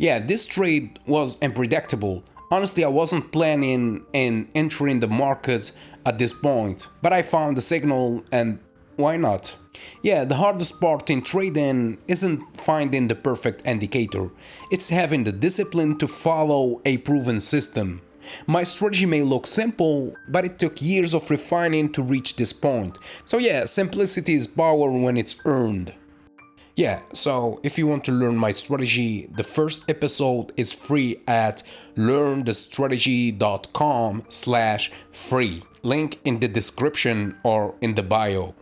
Yeah, this trade was unpredictable. Honestly, I wasn't planning on entering the market at this point, but I found the signal and why not? Yeah, the hardest part in trading isn't finding the perfect indicator, it's having the discipline to follow a proven system. My strategy may look simple, but it took years of refining to reach this point. So yeah, simplicity is power when it's earned. Yeah, so if you want to learn my strategy, the first episode is free at learnthestrategy.com/free. Link in the description or in the bio.